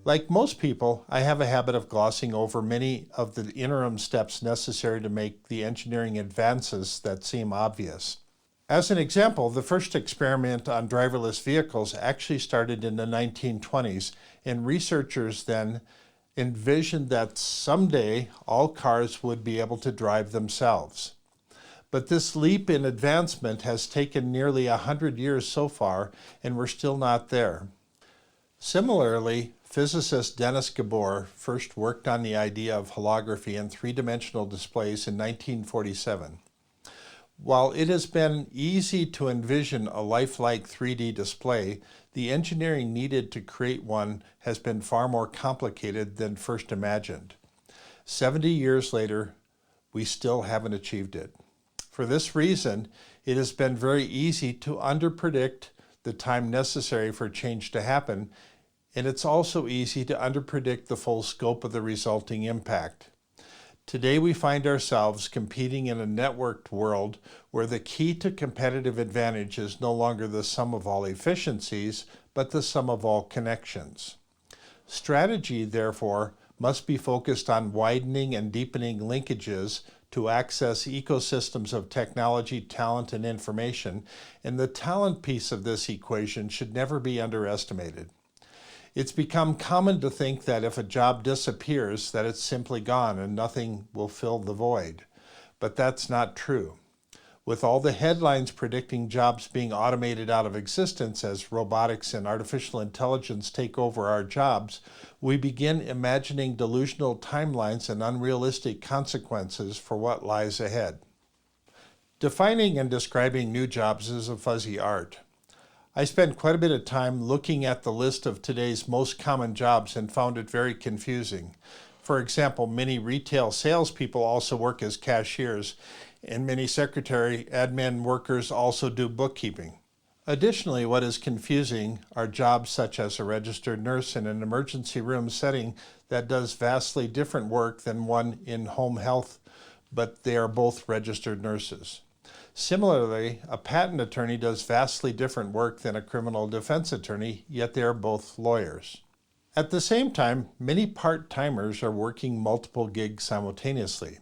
Like most people, I have a habit of glossing over many of the interim steps necessary to make the engineering advances that seem obvious. As an example, the first experiment on driverless vehicles actually started in the 1920s, and researchers then envisioned that someday all cars would be able to drive themselves. But this leap in advancement has taken nearly 100 years so far, and we're still not there. Similarly, physicist Dennis Gabor first worked on the idea of holography and three-dimensional displays in 1947. While it has been easy to envision a lifelike 3D display, the engineering needed to create one has been far more complicated than first imagined. 70 years later, we still haven't achieved it. For this reason, it has been very easy to underpredict the time necessary for change to happen, and it's also easy to underpredict the full scope of the resulting impact. Today we find ourselves competing in a networked world where the key to competitive advantage is no longer the sum of all efficiencies, but the sum of all connections. Strategy, therefore, must be focused on widening and deepening linkages to access ecosystems of technology, talent, and information, and the talent piece of this equation should never be underestimated. It's become common to think that if a job disappears, that it's simply gone and nothing will fill the void. But that's not true. With all the headlines predicting jobs being automated out of existence as robotics and artificial intelligence take over our jobs, we begin imagining delusional timelines and unrealistic consequences for what lies ahead. Defining and describing new jobs is a fuzzy art. I spent quite a bit of time looking at the list of today's most common jobs and found it very confusing. For example, many retail salespeople also work as cashiers, and many secretary admin workers also do bookkeeping. Additionally, what is confusing are jobs such as a registered nurse in an emergency room setting that does vastly different work than one in home health, but they are both registered nurses. Similarly, a patent attorney does vastly different work than a criminal defense attorney, yet they are both lawyers. At the same time, many part-timers are working multiple gigs simultaneously,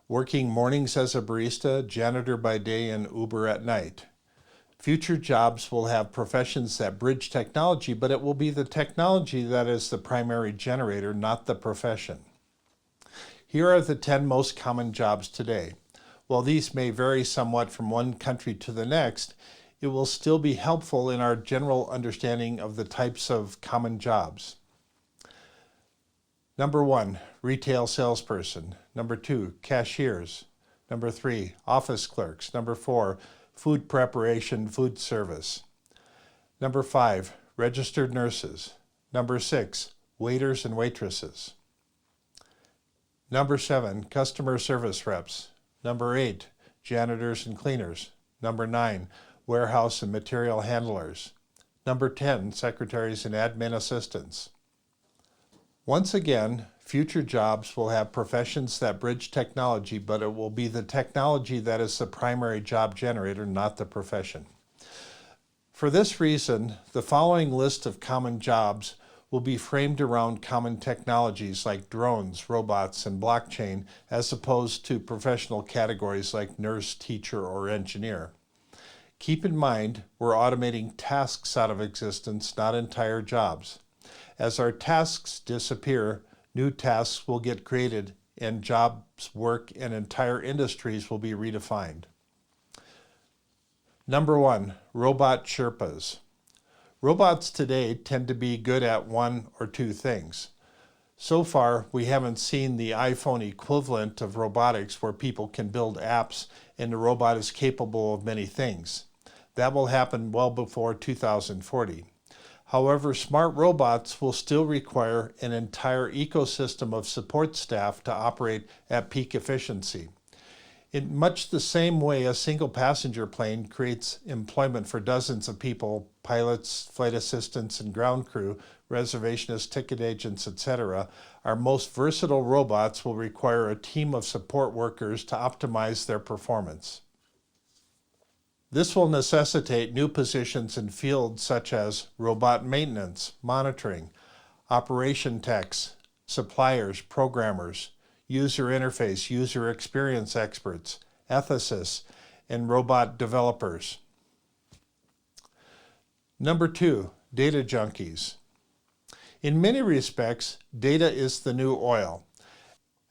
working mornings as a barista, janitor by day, and Uber at night. Future jobs will have professions that bridge technology, but it will be the technology that is the primary generator, not the profession. Here are the 10 most common jobs today. While these may vary somewhat from one country to the next, it will still be helpful in our general understanding of the types of common jobs. Number 1, retail salesperson. Number 2, cashiers. Number 3, office clerks. Number 4, food preparation, food service. Number 5, registered nurses. Number 6, waiters and waitresses. Number 7, customer service reps. Number 8, janitors and cleaners. Number 9, warehouse and material handlers. Number 10, secretaries and admin assistants. Once again, future jobs will have professions that bridge technology, but it will be the technology that is the primary job generator, not the profession. For this reason, the following list of common jobs will be framed around common technologies like drones, robots, and blockchain, as opposed to professional categories like nurse, teacher, or engineer. Keep in mind, we're automating tasks out of existence, not entire jobs. As our tasks disappear, new tasks will get created, and jobs, work, and entire industries will be redefined. Number 1, robot Sherpas. Robots today tend to be good at one or two things. So far, we haven't seen the iPhone equivalent of robotics where people can build apps and the robot is capable of many things. That will happen well before 2040. However, smart robots will still require an entire ecosystem of support staff to operate at peak efficiency. In much the same way a single passenger plane creates employment for dozens of people, pilots, flight assistants, and ground crew, reservationists, ticket agents, etc., our most versatile robots will require a team of support workers to optimize their performance. This will necessitate new positions in fields such as robot maintenance, monitoring, operation techs, suppliers, programmers, user interface, user experience experts, ethicists, and robot developers. Number 2, data junkies. In many respects, data is the new oil.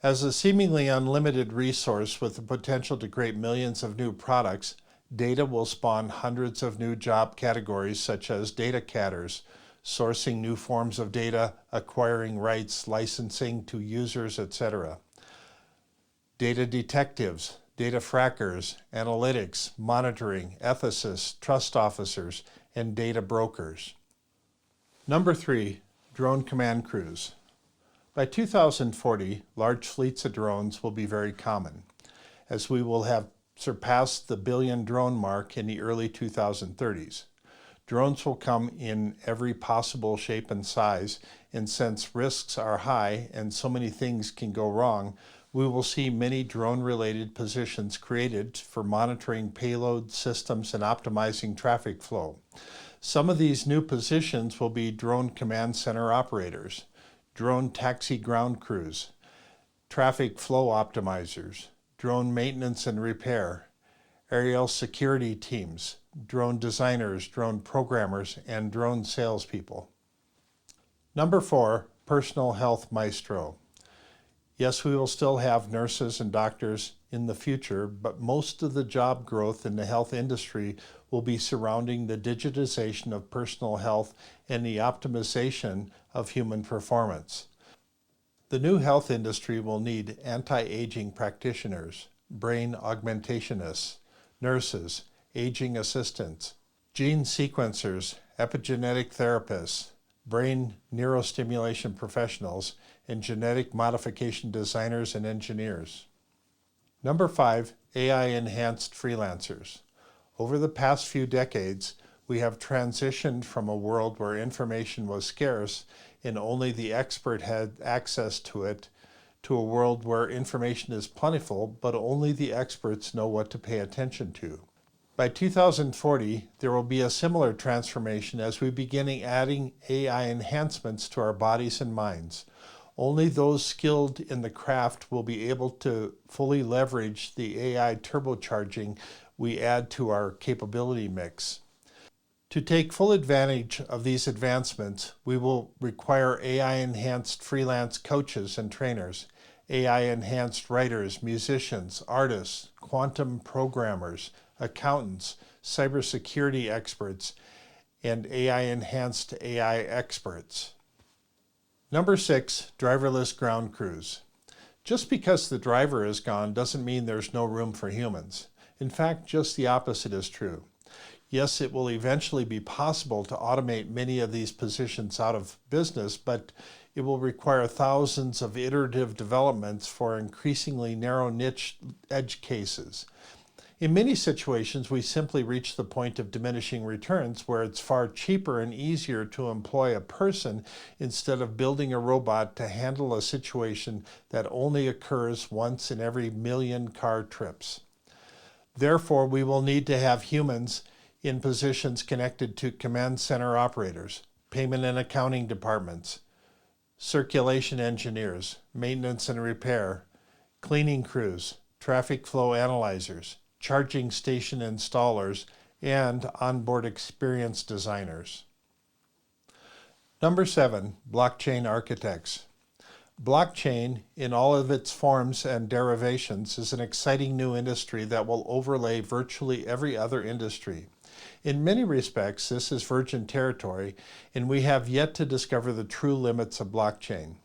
As a seemingly unlimited resource with the potential to create millions of new products, data will spawn hundreds of new job categories such as data catters, sourcing new forms of data, acquiring rights, licensing to users, etc. Data detectives, data frackers, analytics, monitoring, ethicists, trust officers, and data brokers. Number 3, drone command crews. By 2040, large fleets of drones will be very common, as we will have surpassed the billion drone mark in the early 2030s. Drones will come in every possible shape and size, and since risks are high and so many things can go wrong, we will see many drone-related positions created for monitoring payload systems and optimizing traffic flow. Some of these new positions will be drone command center operators, drone taxi ground crews, traffic flow optimizers, drone maintenance and repair, aerial security teams, drone designers, drone programmers, and drone salespeople. Number 4, personal health maestro. Yes, we will still have nurses and doctors in the future, but most of the job growth in the health industry will be surrounding the digitization of personal health and the optimization of human performance. The new health industry will need anti-aging practitioners, brain augmentationists, nurses, aging assistants, gene sequencers, epigenetic therapists, brain neurostimulation professionals, and genetic modification designers and engineers. Number 5, AI-enhanced freelancers. Over the past few decades, we have transitioned from a world where information was scarce and only the expert had access to it, to a world where information is plentiful, but only the experts know what to pay attention to. By 2040, there will be a similar transformation as we begin adding AI enhancements to our bodies and minds. Only those skilled in the craft will be able to fully leverage the AI turbocharging we add to our capability mix. To take full advantage of these advancements, we will require AI-enhanced freelance coaches and trainers, AI-enhanced writers, musicians, artists, quantum programmers, accountants, cybersecurity experts, and AI-enhanced AI experts. Number 6, driverless ground crews. Just because the driver is gone doesn't mean there's no room for humans. In fact, just the opposite is true. Yes, it will eventually be possible to automate many of these positions out of business, but it will require thousands of iterative developments for increasingly narrow niche edge cases. In many situations, we simply reach the point of diminishing returns where it's far cheaper and easier to employ a person instead of building a robot to handle a situation that only occurs once in every million car trips. Therefore, we will need to have humans in positions connected to command center operators, payment and accounting departments, circulation engineers, maintenance and repair, cleaning crews, traffic flow analyzers, charging station installers, and onboard experience designers. Number 7, blockchain architects. Blockchain, in all of its forms and derivations, is an exciting new industry that will overlay virtually every other industry. In many respects, this is virgin territory, and we have yet to discover the true limits of blockchain.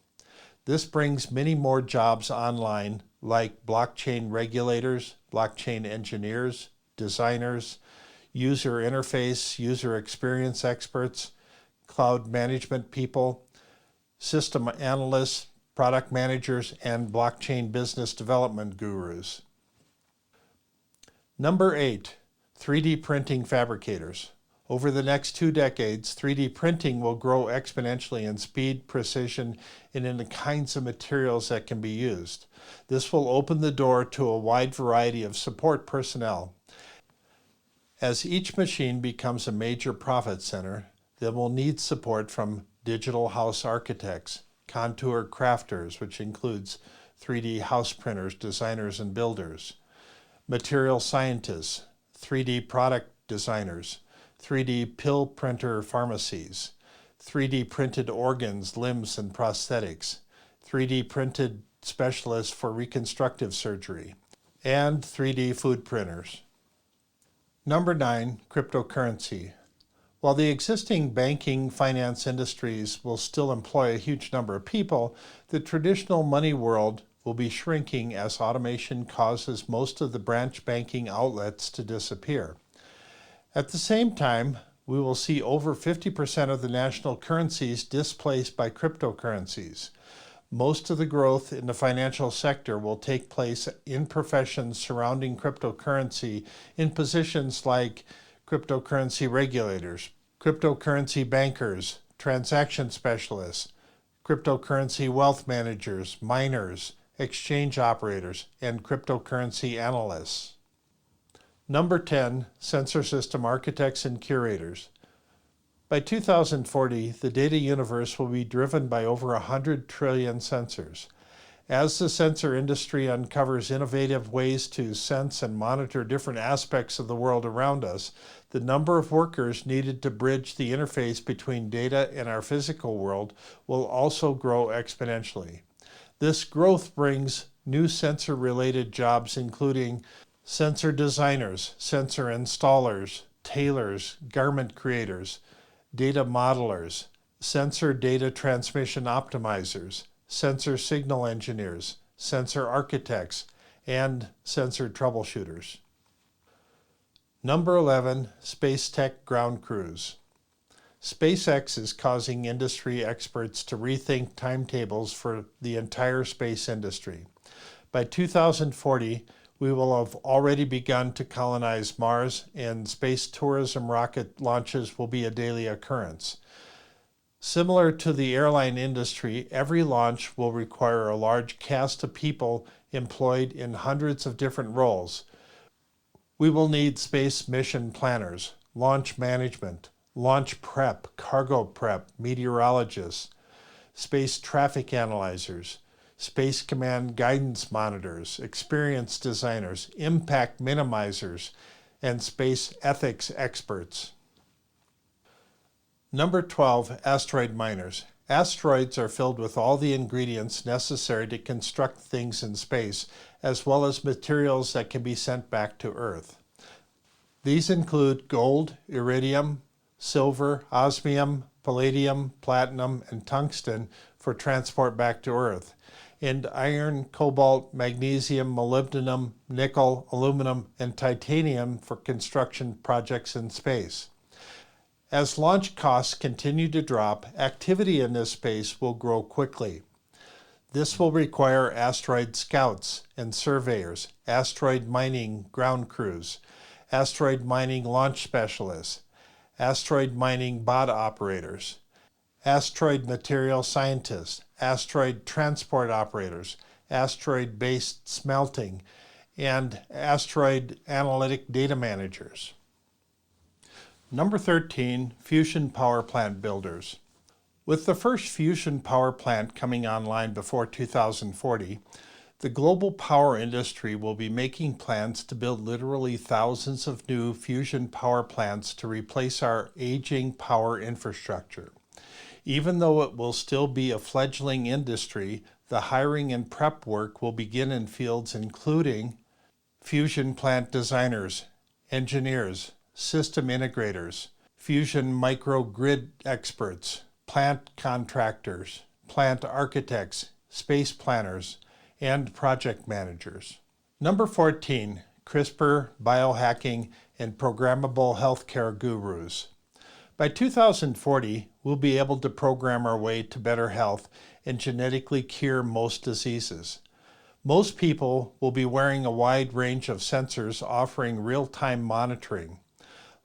This brings many more jobs online, like blockchain regulators, blockchain engineers, designers, user interface, user experience experts, cloud management people, system analysts, product managers, and blockchain business development gurus. Number 8, 3D printing fabricators. Over the next 2 decades, 3D printing will grow exponentially in speed, precision, and in the kinds of materials that can be used. This will open the door to a wide variety of support personnel. As each machine becomes a major profit center, they will need support from digital house architects, contour crafters, which includes 3D house printers, designers, and builders, material scientists, 3D product designers, 3D pill printer pharmacies, 3D printed organs, limbs, and prosthetics, 3D printed specialists for reconstructive surgery, and 3D food printers. Number 9, cryptocurrency. While the existing banking finance industries will still employ a huge number of people, the traditional money world will be shrinking as automation causes most of the branch banking outlets to disappear. At the same time, we will see over 50% of the national currencies displaced by cryptocurrencies. Most of the growth in the financial sector will take place in professions surrounding cryptocurrency in positions like cryptocurrency regulators, cryptocurrency bankers, transaction specialists, cryptocurrency wealth managers, miners, exchange operators, and cryptocurrency analysts. Number 10, sensor system architects and curators. By 2040, the data universe will be driven by over 100 trillion sensors. As the sensor industry uncovers innovative ways to sense and monitor different aspects of the world around us, the number of workers needed to bridge the interface between data and our physical world will also grow exponentially. This growth brings new sensor-related jobs including sensor designers, sensor installers, tailors, garment creators, data modelers, sensor data transmission optimizers, sensor signal engineers, sensor architects, and sensor troubleshooters. Number 11, space tech ground crews. SpaceX is causing industry experts to rethink timetables for the entire space industry. By 2040, we will have already begun to colonize Mars, and space tourism rocket launches will be a daily occurrence. Similar to the airline industry, every launch will require a large cast of people employed in hundreds of different roles. We will need space mission planners, launch management, launch prep, cargo prep, meteorologists, space traffic analyzers, Space Command guidance monitors, experience designers, impact minimizers, and space ethics experts. Number 12, asteroid miners. Asteroids are filled with all the ingredients necessary to construct things in space, as well as materials that can be sent back to Earth. These include gold, iridium, silver, osmium, palladium, platinum, and tungsten for transport back to Earth, and iron, cobalt, magnesium, molybdenum, nickel, aluminum, and titanium for construction projects in space. As launch costs continue to drop, activity in this space will grow quickly. This will require asteroid scouts and surveyors, asteroid mining ground crews, asteroid mining launch specialists, asteroid mining bot operators, asteroid material scientists, asteroid transport operators, asteroid-based smelting, and asteroid analytic data managers. Number 13, fusion power plant builders. With the first fusion power plant coming online before 2040, the global power industry will be making plans to build literally thousands of new fusion power plants to replace our aging power infrastructure. Even though it will still be a fledgling industry, the hiring and prep work will begin in fields including fusion plant designers, engineers, system integrators, fusion microgrid experts, plant contractors, plant architects, space planners, and project managers. Number 14, Crispr Biohacking and programmable healthcare gurus. By 2040, we'll be able to program our way to better health and genetically cure most diseases. Most people will be wearing a wide range of sensors offering real-time monitoring.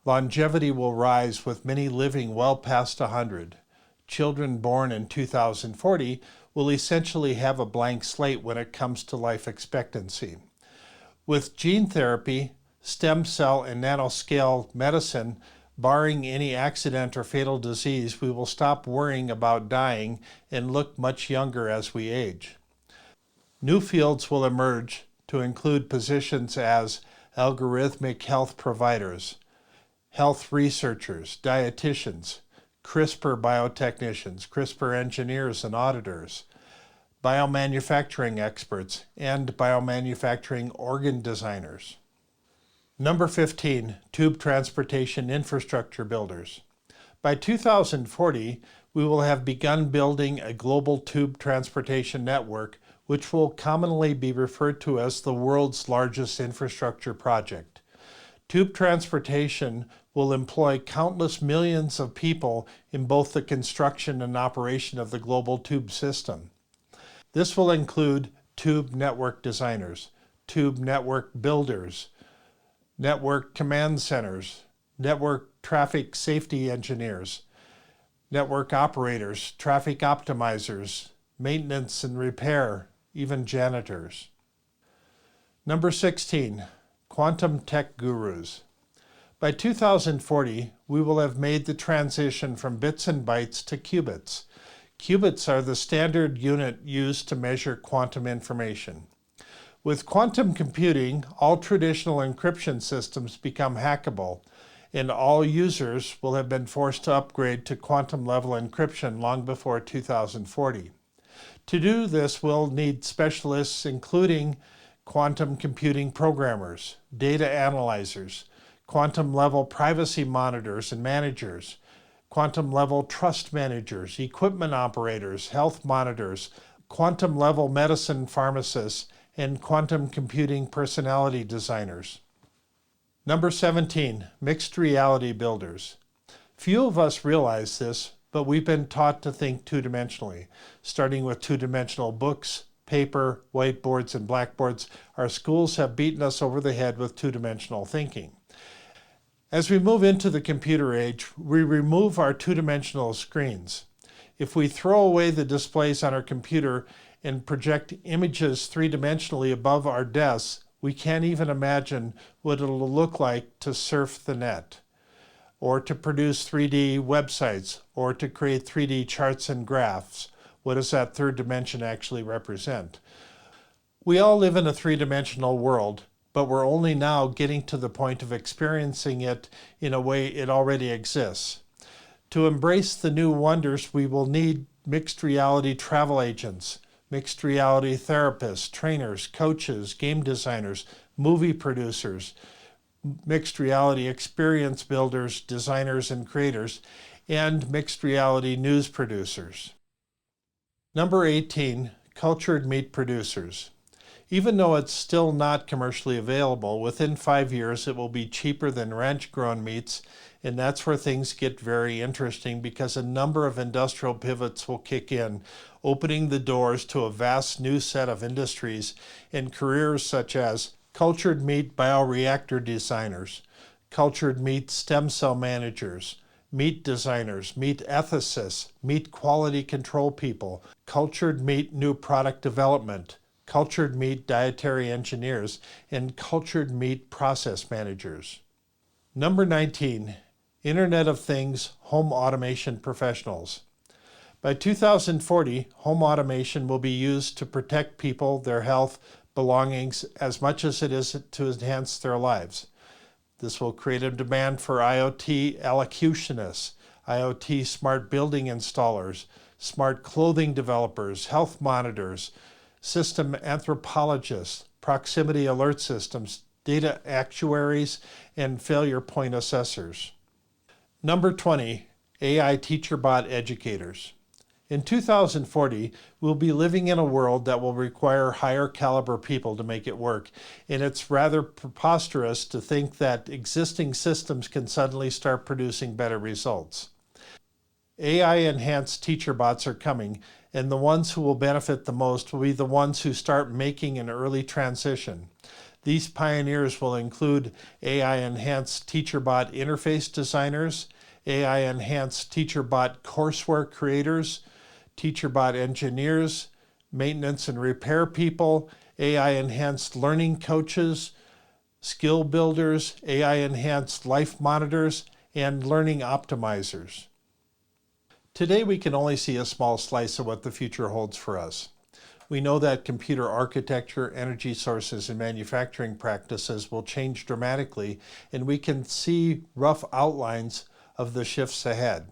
Longevity will rise with many living well past 100. Children born in 2040 will essentially have a blank slate when it comes to life expectancy. With gene therapy, stem cell and nanoscale medicine, Barring any accident or fatal disease, we will stop worrying about dying and look much younger as we age. New fields will emerge to include positions as algorithmic health providers, health researchers, dietitians, Crispr biotechnicians, Crispr engineers and auditors, biomanufacturing experts, and biomanufacturing organ designers. Number 15, tube transportation infrastructure builders. By 2040, we will have begun building a global tube transportation network, which will commonly be referred to as the world's largest infrastructure project. Tube transportation will employ countless millions of people in both the construction and operation of the global tube system. This will include tube network designers, tube network builders, network command centers, network traffic safety engineers, network operators, traffic optimizers, maintenance and repair, even janitors. Number 16, quantum tech gurus. By 2040, we will have made the transition from bits and bytes to qubits. Qubits are the standard unit used to measure quantum information. With quantum computing, all traditional encryption systems become hackable, and all users will have been forced to upgrade to quantum-level encryption long before 2040. To do this, we'll need specialists including quantum computing programmers, data analyzers, quantum-level privacy monitors and managers, quantum-level trust managers, equipment operators, health monitors, quantum-level medicine pharmacists, and quantum computing personality designers. Number 17, mixed reality builders. Few of us realize this, but we've been taught to think two-dimensionally. Starting with two-dimensional books, paper, whiteboards, and blackboards, our schools have beaten us over the head with two-dimensional thinking. As we move into the computer age, we remove our two-dimensional screens. If we throw away the displays on our computer and project images three-dimensionally above our desks, we can't even imagine what it'll look like to surf the net, or to produce 3D websites, or to create 3D charts and graphs. What does that third dimension actually represent? We all live in a three-dimensional world, but we're only now getting to the point of experiencing it in a way it already exists. To embrace the new wonders, we will need mixed reality travel agents, mixed reality therapists, trainers, coaches, game designers, movie producers, mixed reality experience builders, designers and creators, and mixed reality news producers. Number 18, cultured meat producers. Even though it's still not commercially available, within 5 years it will be cheaper than ranch-grown meats, and that's where things get very interesting because a number of industrial pivots will kick in, opening the doors to a vast new set of industries and careers such as cultured meat bioreactor designers, cultured meat stem cell managers, meat designers, meat ethicists, meat quality control people, cultured meat new product development, cultured meat dietary engineers, and cultured meat process managers. Number 19, Internet of Things home automation professionals. By 2040, home automation will be used to protect people, their health, belongings, as much as it is to enhance their lives. This will create a demand for IoT allocutionists, IoT smart building installers, smart clothing developers, health monitors, system anthropologists, proximity alert systems, data actuaries, and failure point assessors. Number 20, AI teacher bot educators. In 2040, we'll be living in a world that will require higher caliber people to make it work, and it's rather preposterous to think that existing systems can suddenly start producing better results. AI-enhanced teacher bots are coming, and the ones who will benefit the most will be the ones who start making an early transition. These pioneers will include AI-enhanced teacher bot interface designers, AI-enhanced teacher bot courseware creators, teacher bot engineers, maintenance and repair people, AI-enhanced learning coaches, skill builders, AI-enhanced life monitors, and learning optimizers. Today we can only see a small slice of what the future holds for us. We know that computer architecture, energy sources, and manufacturing practices will change dramatically, and we can see rough outlines of the shifts ahead.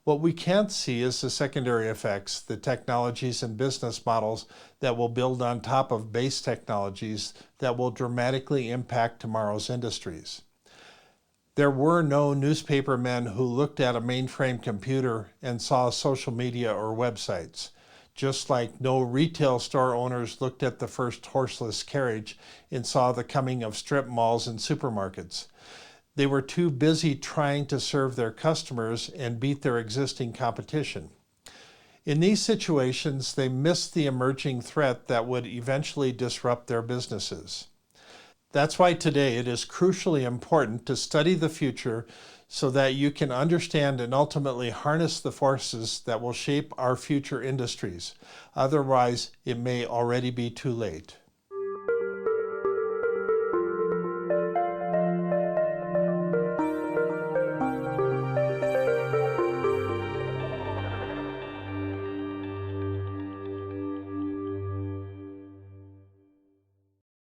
What we can't see is the secondary effects, the technologies and business models that will build on top of base technologies that will dramatically impact tomorrow's industries. There were no newspapermen who looked at a mainframe computer and saw social media or websites, just like no retail store owners looked at the first horseless carriage and saw the coming of strip malls and supermarkets. They were too busy trying to serve their customers and beat their existing competition. In these situations, they missed the emerging threat that would eventually disrupt their businesses. That's why today it is crucially important to study the future so that you can understand and ultimately harness the forces that will shape our future industries. Otherwise, it may already be too late.